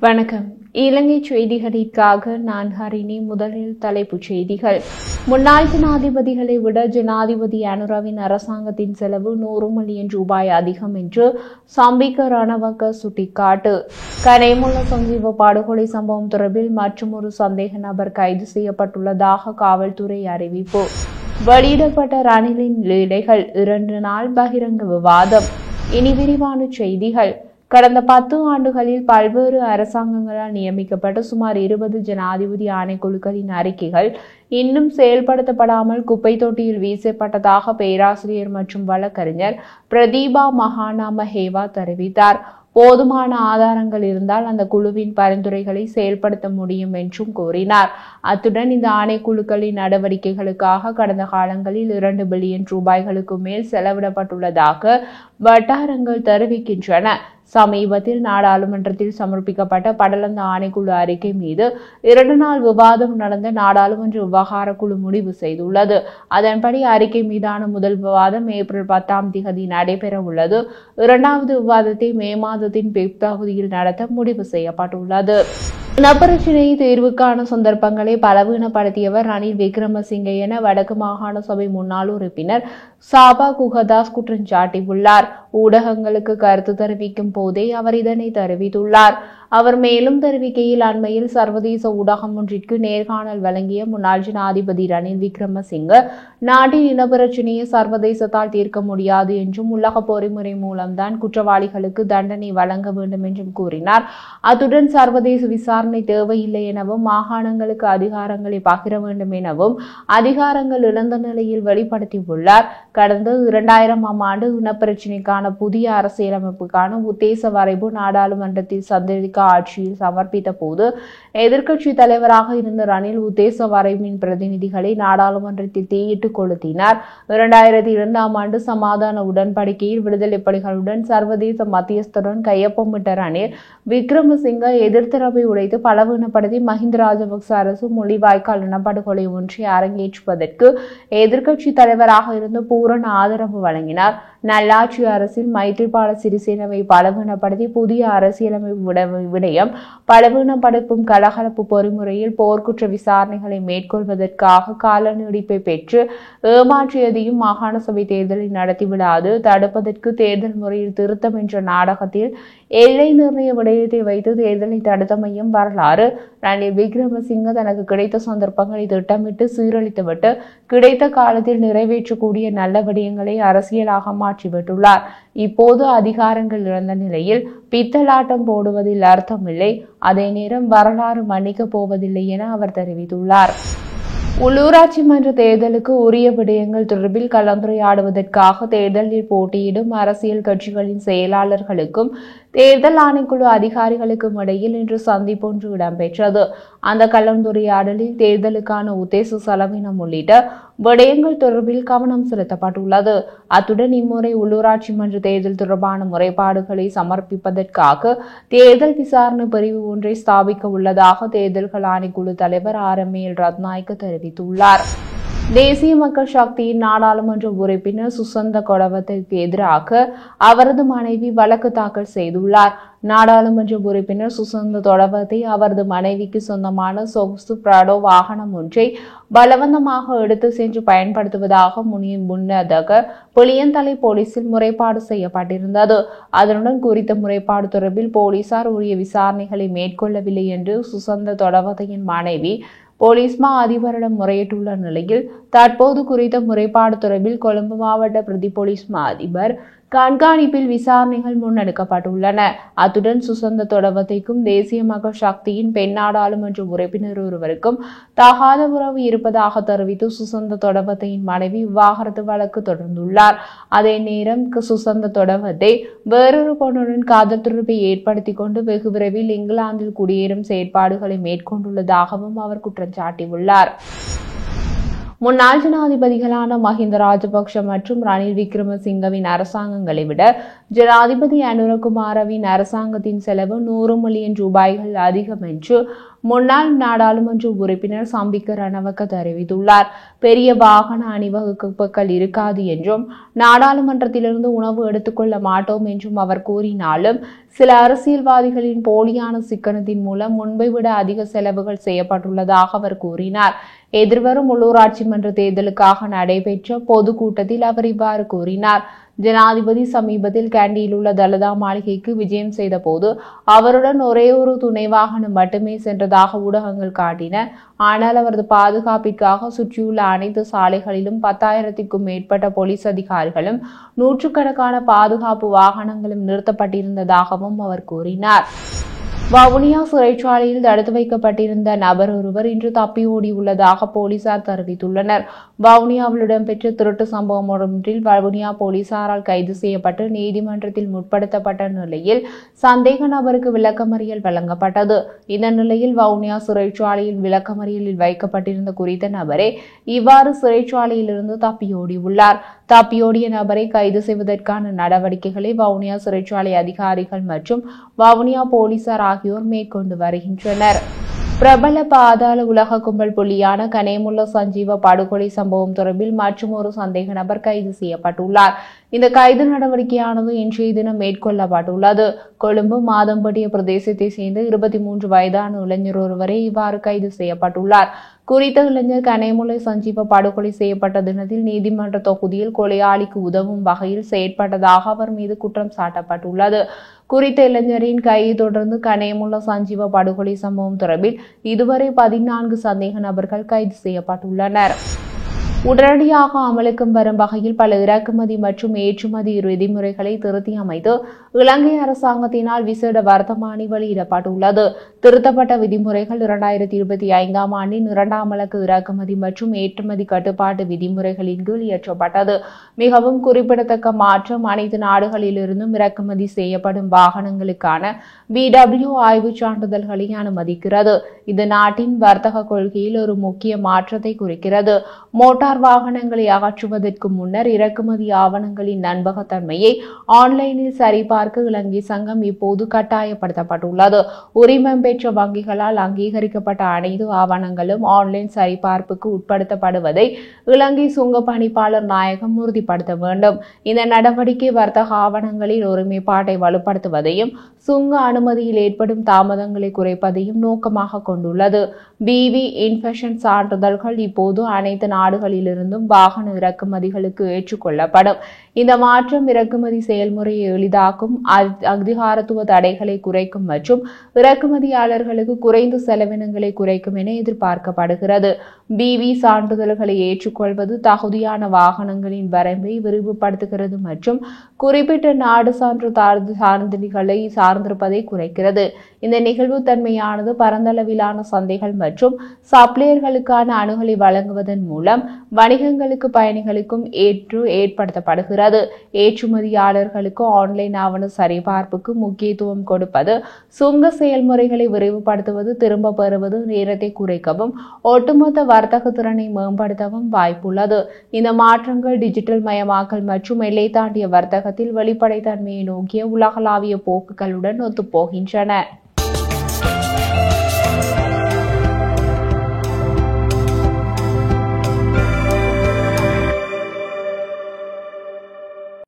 வணக்கம். இலங்கை செய்திகளுக்காக நான் ஹரிணி. முதலில் தலைப்புச் செய்திகள். முன்னாள் ஜனாதிபதிகளை விட ஜனாதிபதி அனுரவின் அரசாங்கத்தின் செலவு 100 மில்லியன் ரூபாய் அதிகம் என்று சம்பிக்க ரணவக்க சுட்டிக்காட்டு. கனேமுல்ல சஞ்சீவ படுகொலை சம்பவம் தொடர்பில் மற்றுமொரு சந்தேக நபர் கைது செய்யப்பட்டுள்ளதாக காவல்துறை அறிவிப்பு. வெளியிடப்பட்ட ரணிலின் லீலைகள் 2 நாள் பகிரங்க விவாதம். இனி விரிவான செய்திகள். கடந்த 10 ஆண்டுகளில் பல்வேறு அரசாங்கங்களால் நியமிக்கப்பட்ட சுமார் 20 ஜனாதிபதி ஆணைக்குழுக்களின் அறிக்கைகள் இன்னும் செயல்படுத்தப்படாமல் குப்பை தொட்டியில் வீசப்பட்டதாக பேராசிரியர் மற்றும் வழக்கறிஞர் பிரதீபா மகாநாம ஹேவா தெரிவித்தார். போதுமான ஆதாரங்கள் இருந்தால் அந்த குழுவின் பரிந்துரைகளை செயல்படுத்த முடியும் என்றும் கூறினார். அத்துடன் இந்த ஆணைக்குழுக்களின் நடவடிக்கைகளுக்காக கடந்த காலங்களில் 2 பில்லியன் ரூபாய்களுக்கு மேல் செலவிடப்பட்டுள்ளதாக வட்டாரங்கள் தெரிவிக்கின்றன. சமீபத்தில் நாடாளுமன்றத்தில் சமர்ப்பிக்கப்பட்ட படலந்த ஆணைக்குழு அறிக்கை மீது 2 நாள் விவாதம் நடந்த நாடாளுமன்ற விவகார குழு முடிவு செய்துள்ளது. அதன்படி அறிக்கை மீதான முதல் விவாதம் ஏப்ரல் 10ஆம் தேதி நடைபெற உள்ளது. 2வது விவாதத்தை மே மாதத்தின் பிற்பகுதியில் நடத்த முடிவு செய்யப்பட்டுள்ளது. இனப்பிரச்சினை தீர்வுக்கான சந்தர்ப்பங்களை பலவீனப்படுத்தியவர் ரணில் விக்ரமசிங்கே என வடக்கு மாகாண சபை முன்னாள் உறுப்பினர் சாபா குகதாஸ் குற்றம் சாட்டியுள்ளார். ஊடகங்களுக்கு கருத்து தெரிவிக்கும் போதே அவர் இதனை தெரிவித்துள்ளார். அவர் மேலும் தெரிவிக்கையில், அண்மையில் சர்வதேச ஊடகம் ஒன்றிற்கு நேர்காணல் வழங்கிய முன்னாள் ஜனாதிபதி ரணில் விக்ரமசிங்கே நாட்டின் இனப்பிரச்சினையை சர்வதேசத்தால் தீர்க்க முடியாது என்றும் உலக பொறிமுறை மூலம்தான் குற்றவாளிகளுக்கு தண்டனை வழங்க வேண்டும் என்றும் கூறினார். அத்துடன் சர்வதேச விசாரணை தேவையில்லை எனவும் மாகாணங்களுக்கு அதிகாரங்களை பகிர வேண்டும் எனவும் அதிகாரங்கள் இழந்த நிலையில் வெளிப்படுத்தியுள்ளார். கடந்த 2000ஆம் ஆண்டு இனப்பிரச்சினைக்கான புதிய அரசியலமைப்புக்கான உத்தேச வரைவு நாடாளுமன்றத்தில் சந்திரிகா ஆட்சியில் சமர்ப்பித்த போது எதிர்க்கட்சி தலைவராக இருந்த ரணில் உத்தேச வரைவின் பிரதிநிதிகளை நாடாளுமன்றத்தில் தீயிட்டு கொளுத்தினார். 2002ஆம் ஆண்டு சமாதான உடன்படிக்கையில் விடுதலை புலிகளுடன் சர்வதேச மத்தியஸ்தருடன் கையொப்பமிட்ட ரணில் விக்ரமசிங்கே எதிர்த்தரப்பை உடைத்து பலவீனப்படுத்தி மஹிந்த ராஜபக்ச அரசு முள்ளிவாய்க்கால் இனப்படுகொலை ஒன்றை அரங்கேற்றுவதற்கு எதிர்க்கட்சி தலைவராக இருந்து பூரண ஆதரவு வழங்கினார். நல்லாட்சி அரசில் மைத்ரிபால சிறிசேனவை பலவீனப்படுத்தி புதிய அரசியலமைப்பு விடயம் பலவீனப்படுத்தும் கலகலப்பு பொறிமுறையில் போர்க்குற்ற விசாரணைகளை மேற்கொள்வதற்காக கால நீடிப்பை பெற்று ஏமாற்றியதையும் மாகாண சபை தேர்தலை நடத்திவிடாது தடுப்பதற்கு தேர்தல் முறையில் திருத்தம் என்ற நாடகத்தில் எல்லை நிர்ணய விடயத்தை வைத்து தேர்தலை தடுத்தமையும் வரலாறு. ரணில் விக்ரமசிங்கே தனக்கு கிடைத்த சந்தர்ப்பங்களை திட்டமிட்டு சீரழித்துவிட்டு கிடைத்த காலத்தில் நிறைவேற்றக்கூடிய நல்ல விடயங்களை அரசியலாக மாற்றிவிட்டுள்ளார். இப்போது அதிகாரங்கள் இழந்த நிலையில் பித்தலாட்டம் போடுவதில் அர்த்தமில்லை. அதே நேரம் வரலாறு மன்னிக்கப் போவதில்லை என அவர் தெரிவித்துள்ளார். உள்ளூராட்சி மன்ற தேர்தலுக்கு உரிய விடயங்கள் தொடர்பில் கலந்துரையாடுவதற்காக தேர்தலில் போட்டியிடும் அரசியல் கட்சிகளின் செயலாளர்களுக்கும் தேர்தல் ஆணைக்குழு அதிகாரிகளுக்கும் இடையில் இன்று சந்திப்பொன்று இடம்பெற்றது. அந்த கலந்துரையாடலில் தேர்தலுக்கான உத்தேச செலவினம் உள்ளிட்ட விடயங்கள் தொடர்பில் கவனம் செலுத்தப்பட்டுள்ளது. அத்துடன் இம்முறை உள்ளூராட்சி மன்ற தேர்தல் தொடர்பான முறைப்பாடுகளை சமர்ப்பிப்பதற்காக தேர்தல் விசாரணை பிரிவு ஒன்றை ஸ்தாபிக்க உள்ளதாக தேர்தல்கள் ஆணைக்குழு தலைவர் RML ரத்நாயக்க தெரிவித்துள்ளார். தேசிய மக்கள் சக்தியின் நாடாளுமன்ற உறுப்பினர் சுசந்த கொடவத்திற்கு எதிராக அவரது மனைவி வழக்கு தாக்கல் செய்துள்ளார். நாடாளுமன்ற உறுப்பினர் சுசந்த தொடவத்தை அவரது மனைவிக்கு சொந்தமான சொகுசு பிராடோ வாகனம் ஒன்றை பலவந்தமாக எடுத்து சென்று பயன்படுத்துவதாக முன்னதாக புளியந்தலை போலீசில் முறைப்பாடு செய்யப்பட்டிருந்தது. அதனுடன் குறித்த முறைப்பாடு தொடர்பில் போலீசார் உரிய விசாரணைகளை மேற்கொள்ளவில்லை என்று சுசந்த தொடவத்தையின் மனைவி போலீஸ் மா அதிபரிடம் முறையிட்டுள்ள நிலையில் தற்போது குறித்த முறைப்பாடு தொடர்பில் கொழும்பு மாவட்ட பிரதி போலீஸ் மா அதிபர் கண்காணிப்பில் விசாரணைகள் முன்னெடுக்கப்பட்டுள்ளன. அத்துடன் சுசந்த தொடவத்தைக்கும் தேசிய மக்கள் சக்தியின் பெண் நாடாளுமன்ற உறுப்பினர் ஒருவருக்கும் தகாத உறவு இருப்பதாக தெரிவித்து சுசந்த தொடவத்தையின் மனைவி விவாகரத்து வழக்கு தொடர்ந்துள்ளார். அதே நேரம் சுசந்த தொடவத்தை வேறொரு பெண்ணுடன் காதல் தொடர்பை ஏற்படுத்திக் கொண்டு வெகு விரைவில் இங்கிலாந்தில் குடியேறும் செயற்பாடுகளை மேற்கொண்டுள்ளதாகவும் அவர் குற்றம் சாட்டியுள்ளார். முன்னாள் ஜனாதிபதிகளான மஹிந்த ராஜபக்ஷ மற்றும் ரணில் விக்ரமசிங்கவின் அரசாங்கங்களை விட ஜனாதிபதி அனுரகுமாரவின் அரசாங்கத்தின் செலவு 100 மில்லியன் ரூபாய்கள் அதிகம் என்று முன்னாள் நாடாளுமன்ற உறுப்பினர் சம்பிக்க ரணவக்க தெரிவித்துள்ளார். பெரிய வாகன அணிவகுப்புகள் இருக்காது என்றும் நாடாளுமன்றத்திலிருந்து உணவு எடுத்துக்கொள்ள மாட்டோம் என்றும் அவர் கூறினாலும் சில அரசியல்வாதிகளின் போலியான சிக்கனத்தின் மூலம் முன்பை விட அதிக செலவுகள் செய்யப்பட்டுள்ளதாக அவர் கூறினார். எதிர்வரும் உள்ளூராட்சி மன்ற தேர்தலுக்காக நடைபெற்ற பொதுக்கூட்டத்தில் அவர் இவ்வாறு கூறினார். ஜனாதிபதி சமீபத்தில் கேண்டியில் உள்ள தலதா மாளிகைக்கு விஜயம் செய்த போது அவருடன் ஒரே ஒரு துணை வாகனம் மட்டுமே சென்றதாக ஊடகங்கள் காட்டின. ஆனால் அவரது பாதுகாப்பிற்காக சுற்றியுள்ள அனைத்து சாலைகளிலும் 10,000க்கும் மேற்பட்ட போலீஸ் அதிகாரிகளும் நூற்றுக்கணக்கான பாதுகாப்பு வாகனங்களும் நிறுத்தப்பட்டிருந்ததாகவும் அவர் கூறினார். வவுனியா சிறைச்சாலையில் தடுத்து வைக்கப்பட்டிருந்த நபர் ஒருவர் இன்று தப்பி ஓடியுள்ளதாக போலீசார் தெரிவித்துள்ளனர். வவுனியாவில் இடம்பெற்ற திருட்டு சம்பவம் ஒன்றில் வவுனியா போலீசாரால் கைது செய்யப்பட்டு நீதிமன்றத்தில் முற்படுத்தப்பட்ட நிலையில் சந்தேக நபருக்கு விளக்கமறியல் வழங்கப்பட்டது. இந்த நிலையில் வவுனியா சிறைச்சாலையில் விளக்கமறியலில் வைக்கப்பட்டிருந்த குறித்த நபரே இவ்வாறு சிறைச்சாலையிலிருந்து தப்பியோடியுள்ளார். தப்பியோடிய நபரை கைது செய்வதற்கான நடவடிக்கைகளை வவுனியா சிறைச்சாலை அதிகாரிகள் மற்றும் வவுனியா போலீசார் ஆகியோர் மேற்கொண்டு வருகின்றனர். பிரபல பாதாள உலக கும்பல் புள்ளியான கனேமுல்ல சஞ்சீவ படுகொலை சம்பவம் தொடர்பில் மற்றும் ஒரு சந்தேக நபர் கைது செய்யப்பட்டுள்ளார். இந்த கைது நடவடிக்கையானது இன்றைய தினம் மேற்கொள்ளப்பட்டுள்ளது. கொழும்பு மாதம்பட்டிய பிரதேசத்தை சேர்ந்த 23 வயதான இளைஞர் ஒருவரே இவ்வாறு கைது செய்யப்பட்டுள்ளார். குறித்த இளைஞர் கனேமுல்ல சஞ்சீவ படுகொலை செய்யப்பட்ட தினத்தில் நீதிமன்ற தொகுதியில் கொலையாளிக்கு உதவும் வகையில் செயற்பட்டதாக அவர் மீது குற்றம் சாட்டப்பட்டுள்ளது. குறித்த இளைஞரின் கையை தொடர்ந்து கனேமுல்ல சஞ்சீவ படுகொலை சம்பவம் தொடர்பில் இதுவரை 14 சந்தேக நபர்கள் கைது செய்யப்பட்டுள்ளனர். உடனடியாக அமலுக்கு வரும் வகையில் பல இறக்குமதி மற்றும் ஏற்றுமதி விதிமுறைகளை திருத்தி அமைத்து இலங்கை அரசாங்கத்தினால் விசேட வர்த்தமானி வெளியிடப்பட்டுள்ளது. திருத்தப்பட்ட விதிமுறைகள் 2025ஆம் ஆண்டின் 2ஆம் இலக்கு இறக்குமதி மற்றும் ஏற்றுமதி கட்டுப்பாட்டு விதிமுறைகளின் கீழ் இயற்றப்பட்டது. மிகவும் குறிப்பிடத்தக்க மாற்றம் அனைத்து நாடுகளிலிருந்தும் இறக்குமதி செய்யப்படும் வாகனங்களுக்கான BW ஆய்வு சான்றிதழ்களை அனுமதிக்கிறது. இது நாட்டின் வர்த்தக கொள்கையில் ஒரு முக்கிய மாற்றத்தை குறிக்கிறது. மோட்டார் வாகனங்களை அகற்றுவதற்கு முன்னர் இறக்குமதி ஆவணங்களின் நம்பகத்தன்மையை ஆன்லைனில் சரிபார்க்க இலங்கை சங்கம் இப்போது கட்டாயப்படுத்தப்பட்டுள்ளது. உரிமம் பெற்ற வங்கிகளால் அங்கீகரிக்கப்பட்ட அனைத்து ஆவணங்களும் ஆன்லைன் சரிபார்ப்புக்கு உட்படுத்தப்படுவதை இலங்கை சுங்க பணிப்பாளர் நாயகம் உறுதிப்படுத்த வேண்டும். இந்த நடவடிக்கை வர்த்தக ஆவணங்களின் ஒருமைப்பாட்டை வலுப்படுத்துவதையும் சுங்க அனுமதியில் ஏற்படும் தாமதங்களை குறைப்பதையும் நோக்கமாக கொண்டுள்ளது. BV இன்ஃபெக்ஷன் சான்றிதழ்கள் இப்போது அனைத்து நாடுகளிலிருந்தும் வாகன இறக்குமதிகளுக்கு ஏற்றுக்கொள்ளப்படும். இந்த மாற்றம் இறக்குமதி செயல்முறையை எளிதாக்கும், அதிகாரத்துவ தடைகளை குறைக்கும் மற்றும் இறக்குமதியாளர்களுக்கு குறைந்த செலவினங்களை குறைக்கும் என எதிர்பார்க்கப்படுகிறது. BV சான்றிதழ்களை ஏற்றுக்கொள்வது தகுதியான வாகனங்களின் வரம்பை விரிவுபடுத்துகிறது மற்றும் குறிப்பிட்ட நாடு சான்றிதழ்களை சார்ந்திருப்பதை குறைக்கிறது. இந்த நிகழ்வு தன்மையானது பரந்தளவிலான சந்தைகள் மற்றும் சப்ளையர்களுக்கான அணுகலை வழங்குவதன் மூலம் வணிகங்களுக்கு பயணிகளுக்கும் ஏற்படுத்தப்படுகிறது. ஏற்றுமதியாளர்களுக்கு ஆன்லைன் ஆவண சரிபார்ப்புக்கு முக்கியத்துவம் கொடுப்பது, சுங்க செயல்முறைகளை விரைவுபடுத்துவது, திரும்ப பெறுவது, நேரத்தை குறைக்கவும் ஒட்டுமொத்த வர்த்தக திறனை மேம்படுத்தவும் வாய்ப்புள்ளது. இந்த மாற்றங்கள் டிஜிட்டல் மயமாக்கல் மற்றும் எல்லை தாண்டிய வர்த்தகத்தில் வெளிப்படைத்தன்மையை நோக்கிய உலகளாவிய போக்குகளுடன் ஒத்துப்போகின்றன.